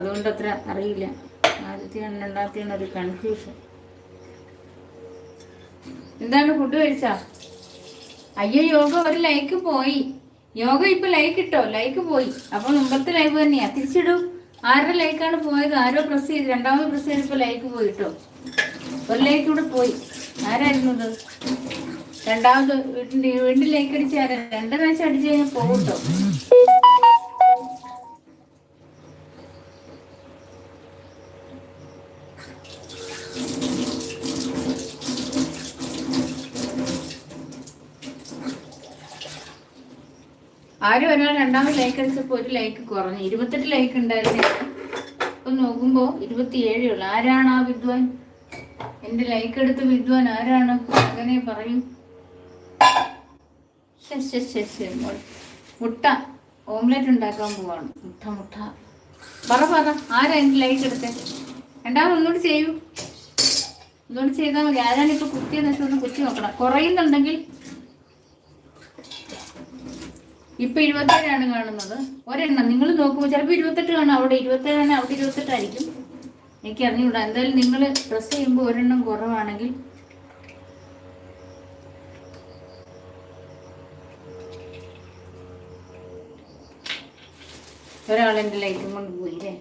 അതുകൊണ്ട് അത്ര അറിയില്ല. ആദ്യത്തെയാണ് രണ്ടാമത്തെയാണ് ഒരു കൺഫ്യൂഷൻ. എന്താണ് ഫുഡ് കഴിച്ചാ? അയ്യോ യോഗ ഒരു ലൈക്ക് പോയി. യോഗ ഇപ്പൊ ലൈക്ക് ഇട്ടോ, ലൈക്ക് പോയി. അപ്പൊ മുമ്പത്തെ ലൈവ് തന്നെയാ. തിരിച്ചിടൂ. ആരുടെ ലൈക്കാണ് പോയത്? ആരോ പ്രസ് ചെയ്ത്, രണ്ടാമത് പ്രസ് ചെയ്തപ്പോ ലൈക്ക് പോയിട്ടോ. ഒരു ലൈക്ക് ഇവിടെ പോയി. ആരായിരുന്നു ഇത്? രണ്ടാമത് വീണ്ടും ലൈക്ക് അടിച്ച് ആരാ? 2 പ്രാവശ്യം അടിച്ചു കഴിഞ്ഞാൽ പോകട്ടോ. ആരും ഒരാൾ രണ്ടാമത് ലൈക്ക് അടിച്ചപ്പോൾ ഒരു ലൈക്ക് കുറഞ്ഞു. 28 ലൈക്ക് ഉണ്ടായിരുന്നു. ഇപ്പൊ നോക്കുമ്പോ 27 ഉള്ളു. ആരാണ് ആ വിദ്വാൻ? എന്റെ ലൈക്ക് എടുത്ത വിദ്വാൻ ആരാണ്? അങ്ങനെ പറയൂ. മുട്ട ഓംലെറ്റ് ഉണ്ടാക്കാൻ പോവാണ്. മുട്ട പറ ആരാ എന്റെ ലൈക്ക് എടുത്തേ? രണ്ടാമത് ഒന്നുകൂടി ചെയ്യൂ. ഒന്നുകൂടി ചെയ്താൽ മതി. ആരാണ് ഇപ്പൊ കുത്തിയെന്ന് വെച്ചാൽ ഒന്ന് കുത്തി നോക്കണം. കുറയുന്നുണ്ടെങ്കിൽ ഇപ്പൊ 27 കാണുന്നത്. ഒരെണ്ണം നിങ്ങൾ നോക്കുമ്പോൾ ചിലപ്പോൾ 28 കാണും. അവിടെ 27 അവിടെ 28 ആയിരിക്കും. എനിക്ക് അറിഞ്ഞൂടാ. എന്തായാലും നിങ്ങൾ പ്രസ് ചെയ്യുമ്പോൾ ഒരെണ്ണം കുറവാണെങ്കിൽ ഒരാളെന്റെ ലൈറ്റും കൊണ്ട് പോയില്ലേ.